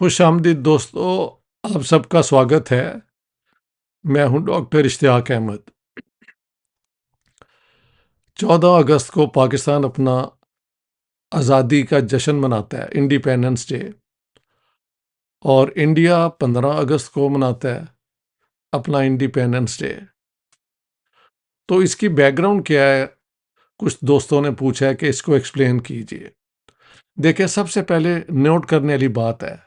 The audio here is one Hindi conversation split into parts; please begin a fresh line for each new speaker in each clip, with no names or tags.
खुशामदीद दोस्तों, आप सबका स्वागत है। मैं हूं डॉक्टर इश्तियाक अहमद। 14 अगस्त को पाकिस्तान अपना आज़ादी का जश्न मनाता है, इंडिपेंडेंस डे। और इंडिया 15 अगस्त को मनाता है अपना इंडिपेंडेंस डे। तो इसकी बैकग्राउंड क्या है, कुछ दोस्तों ने पूछा है कि इसको एक्सप्लेन कीजिए। देखिए, सबसे पहले नोट करने वाली बात है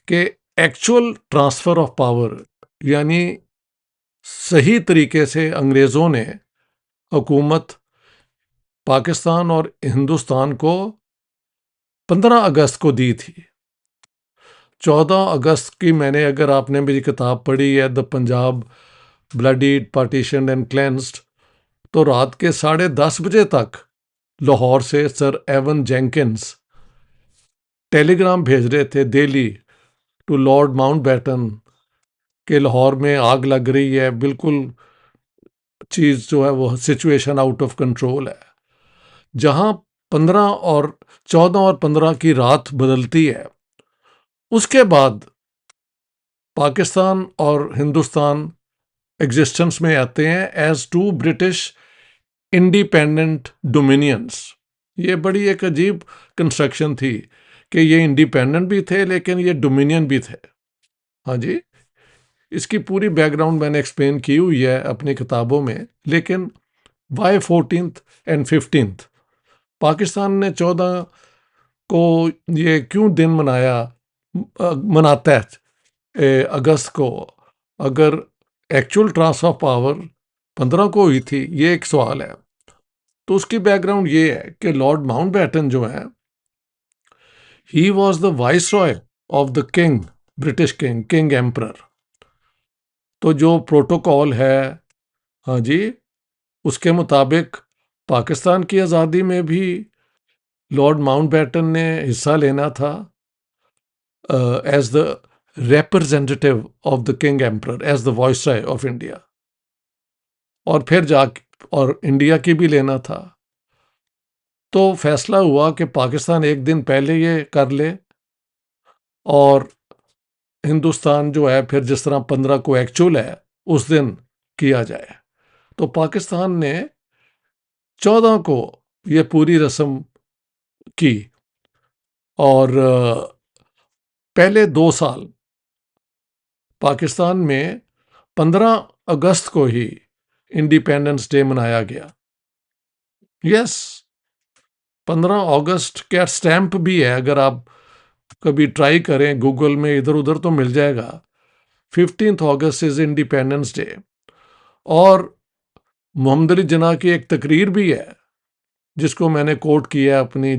कि एक्चुअल ट्रांसफ़र ऑफ पावर, यानी सही तरीके से अंग्रेज़ों ने हुकूमत पाकिस्तान और हिंदुस्तान को 15 अगस्त को दी थी। 14 अगस्त की मैंने, अगर आपने मेरी किताब पढ़ी है the Punjab bloodied partition and cleansed, तो रात के 10:30 बजे तक लाहौर से सर एवन जेंकिंस टेलीग्राम भेज रहे थे दिल्ली टू लॉर्ड माउंटबेटन के लाहौर में आग लग रही है, बिल्कुल चीज़ जो है वो सिचुएशन आउट ऑफ कंट्रोल है। जहां 15 और 14 और 15 की रात बदलती है, उसके बाद पाकिस्तान और हिंदुस्तान एग्जिस्टेंस में आते हैं as two British independent dominions. ये बड़ी एक अजीब कंस्ट्रक्शन थी कि ये इंडिपेंडेंट भी थे लेकिन ये डोमिनियन भी थे। हाँ जी, इसकी पूरी बैकग्राउंड मैंने एक्सप्लेन की हुई है अपनी किताबों में। लेकिन Y 14th and 15th, Pakistan ने 14 को ये क्यों दिन मनाता है अगस्त को, अगर एक्चुअल ट्रांसफर ऑफ पावर 15 को हुई थी, ये एक सवाल है। तो उसकी बैकग्राउंड ये है कि लॉर्ड माउंटबेटन जो है, he was the vice Roy of the king, British king, king emperor. तो जो प्रोटोकॉल है, हाँ जी, उसके मुताबिक पाकिस्तान की आज़ादी में भी लॉर्ड माउंटबेटन ने हिस्सा लेना था as the representative of the king emperor, as the viceroy of India, और फिर और इंडिया की भी लेना था। तो फैसला हुआ कि पाकिस्तान एक दिन पहले ये कर ले और हिंदुस्तान जो है फिर जिस तरह 15 को एक्चुअल है उस दिन किया जाए। तो पाकिस्तान ने 14 को ये पूरी रस्म की और पहले 2 साल पाकिस्तान में 15 अगस्त को ही इंडिपेंडेंस डे मनाया गया। यस, 15 अगस्त का स्टैंप भी है, अगर आप कभी ट्राई करें गूगल में इधर उधर तो मिल जाएगा। 15th August is independence day. और मोहम्मद अली जिन्ना की एक तकरीर भी है जिसको मैंने कोट किया अपनी,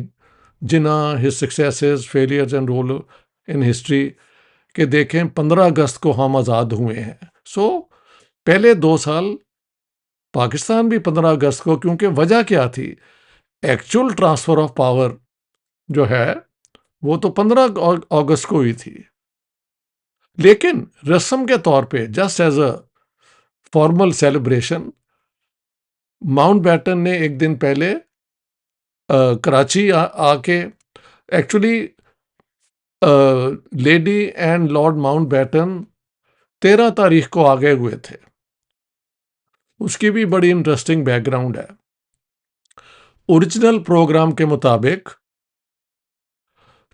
Jinnah his successes failures and role in history, के देखें 15 अगस्त को हम आज़ाद हुए हैं। सो पहले 2 साल पाकिस्तान भी 15 अगस्त को, क्योंकि वजह क्या थी, एक्चुअल ट्रांसफर ऑफ पावर जो है वो तो 15 अगस्त को हुई थी। लेकिन रस्म के तौर पे, just as a formal celebration, Mountbatten ने एक दिन पहले कराची आके, actually lady and lord Mountbatten 13 तारीख को आगे हुए थे। उसकी भी बड़ी इंटरेस्टिंग बैकग्राउंड है। ओरिजिनल प्रोग्राम के मुताबिक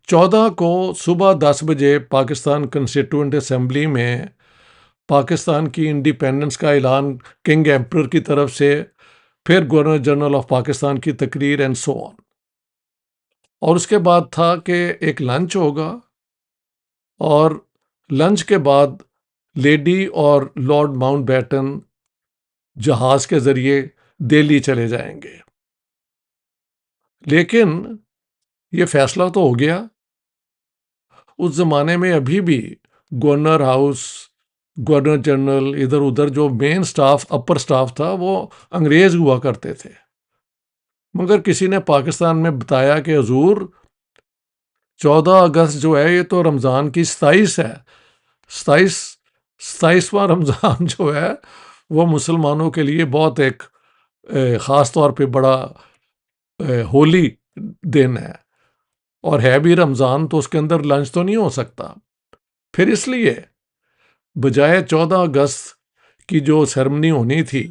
14 को सुबह 10 बजे पाकिस्तान कंस्टिट्यूएंट असेंबली में पाकिस्तान की इंडिपेंडेंस का ऐलान किंग एम्परर की तरफ से, फिर गवर्नर जनरल ऑफ पाकिस्तान की तकरीर एंड सो ऑन। और उसके बाद था कि एक लंच होगा और लंच के बाद लेडी और लॉर्ड माउंटबेटन जहाज के जरिए दिल्ली चले जाएंगे। लेकिन ये फैसला तो हो गया। उस जमाने में अभी भी गवर्नर हाउस, गवर्नर जनरल, इधर उधर जो मेन स्टाफ, अपर स्टाफ था, वो अंग्रेज हुआ करते थे। मगर किसी ने पाकिस्तान में बताया कि हजूर 14 अगस्त जो है ये तो रमज़ान की 27 है, 27वां रमज़ान जो है वो मुसलमानों के लिए बहुत एक ख़ास तौर पे बड़ा होली दिन है। और है भी रमज़ान, तो उसके अंदर लंच तो नहीं हो सकता। फिर इसलिए बजाय 14 अगस्त की जो सेरेमनी होनी थी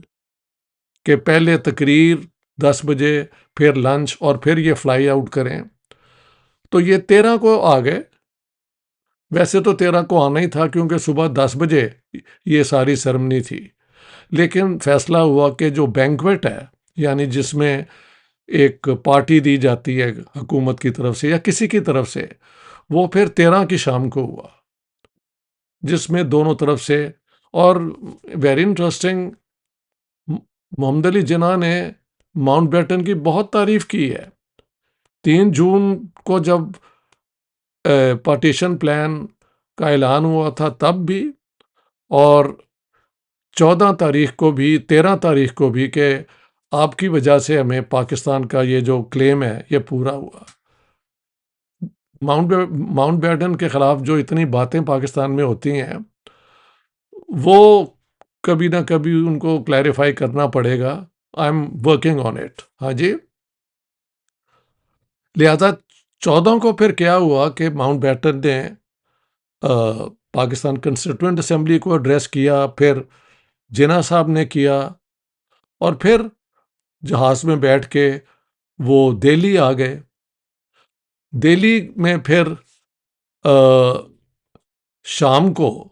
कि पहले तकरीर 10 बजे, फिर लंच और फिर ये फ्लाई आउट करें, तो ये 13 को आ गए। वैसे तो 13 को आना ही था क्योंकि सुबह 10 बजे ये सारी सेरेमनी थी, लेकिन फैसला हुआ कि जो बैंक्वेट है, यानी जिसमें एक पार्टी दी जाती है हुकूमत की तरफ से या किसी की तरफ से, वो फिर 13 की शाम को हुआ, जिसमें दोनों तरफ से। और वेरी इंटरेस्टिंग, मोहम्मद अली जिन्ना ने माउंटबेटन की बहुत तारीफ की है। 3 जून को जब पार्टीशन प्लान का ऐलान हुआ था तब भी, और 14 तारीख को भी, 13 तारीख को भी, कि आपकी वजह से हमें पाकिस्तान का ये जो क्लेम है ये पूरा हुआ। माउंटबेटन के खिलाफ जो इतनी बातें पाकिस्तान में होती हैं, वो कभी ना कभी उनको क्लैरिफाई करना पड़ेगा। I am working on it. हाँ जी। लिहाजा 14 को फिर क्या हुआ कि माउंटबेटन ने पाकिस्तान कंस्टिट्यूएंट असेंबली को एड्रेस किया, फिर जिन्ना साहब ने किया, और फिर जहाज में बैठ के वो दिल्ली आ गए। दिल्ली में फिर शाम को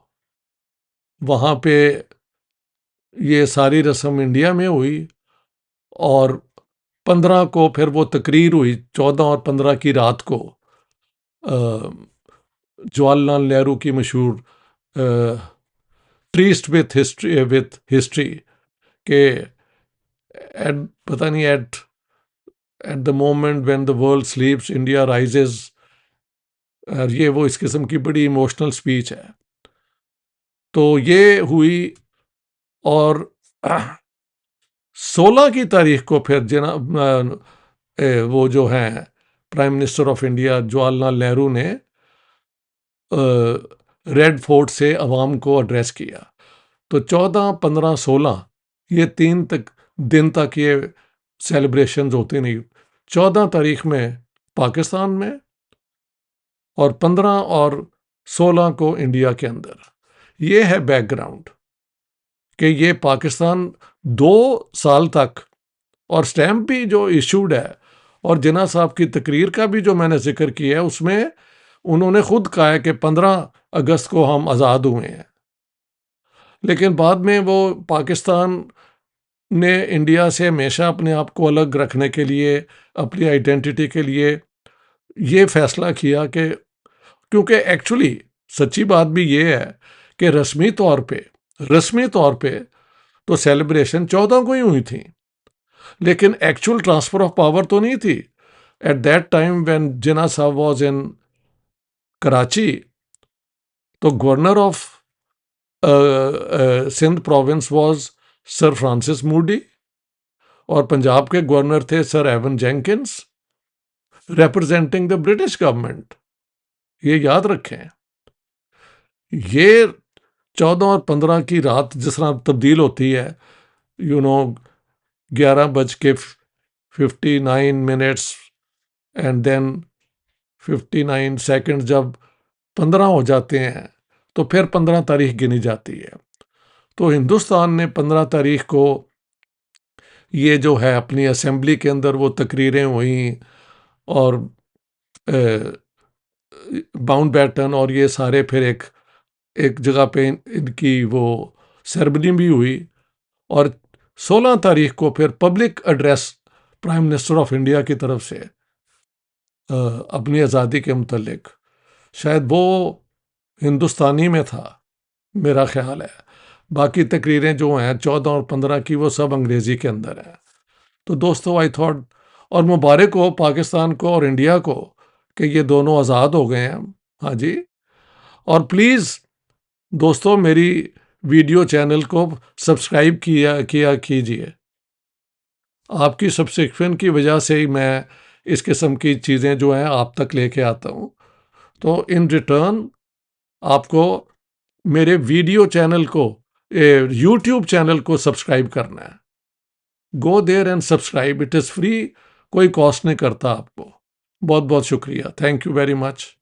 वहाँ पे ये सारी रस्म इंडिया में हुई, और 15 को फिर वो तकरीर हुई। 14 और 15 की रात को जवाहरलाल नेहरू की मशहूर ट्रीस्ट विथ हिस्ट्री के पता नहीं, at the moment when the world स्लीप्स India rises, ये वो इस किस्म की बड़ी इमोशनल स्पीच है। तो ये हुई, और 16 की तारीख को फिर वो जो हैं prime minister of India Jawaharlal Nehru ने रेड फोर्ट से अवाम को एड्रेस किया। तो 14, 15, 16 ये 3 दिन तक ये सेलिब्रेशंस होती नहीं। 14 तारीख में पाकिस्तान में, और 15 और 16 को इंडिया के अंदर। ये है बैकग्राउंड कि ये पाकिस्तान 2 साल तक, और स्टैम्प भी जो इशूड है, और जिन्ना साहब की तकरीर का भी जो मैंने जिक्र किया है, उसमें उन्होंने खुद कहा है कि 15 अगस्त को हम आज़ाद हुए हैं। लेकिन बाद में वो पाकिस्तान ने इंडिया से हमेशा अपने आप को अलग रखने के लिए, अपनी आइडेंटिटी के लिए ये फैसला किया कि, क्योंकि एक्चुअली सच्ची बात भी ये है कि रस्मी तौर पे तो सेलिब्रेशन 14 को ही हुई थी, लेकिन एक्चुअल ट्रांसफर ऑफ पावर तो नहीं थी। At that time when Jinnah साहब वाज इन कराची, तो governor of Sindh province was sir Francis Mudie, और पंजाब के गवर्नर थे sir Evan Jenkins, representing the British government. ये याद रखें। ये 14 और 15 की रात जिस तरह तब्दील होती है, 11:59 एंड देन 59 सेकंड, जब 15 हो जाते हैं तो फिर 15 तारीख गिनी जाती है। तो हिंदुस्तान ने 15 तारीख को ये जो है अपनी असेंबली के अंदर वो तकरीरें हुई, और माउंटबेटन और ये सारे फिर एक एक जगह पे इनकी वो सेरेमनी भी हुई, और 16 तारीख को फिर public address prime minister of India की तरफ से अपनी आज़ादी के मुतल्लिक। शायद वो हिंदुस्तानी में था, मेरा ख्याल है। बाकी तकरीरें जो हैं 14 और 15 की, वो सब अंग्रेज़ी के अंदर हैं। तो दोस्तों, आई थॉट, और मुबारक हो पाकिस्तान को और इंडिया को कि ये दोनों आज़ाद हो गए हैं। हाँ जी। और प्लीज़ दोस्तों, मेरी वीडियो चैनल को सब्सक्राइब किया किया कीजिए। आपकी सब्सक्रिप्शन की वजह से ही मैं इस किस्म की चीज़ें जो हैं आप तक लेके आता हूँ। तो इन रिटर्न आपको मेरे वीडियो चैनल को, यूट्यूब चैनल को सब्सक्राइब करना है। Go there and subscribe, it is free, कोई कॉस्ट नहीं करता आपको। बहुत-बहुत शुक्रिया। Thank you very much.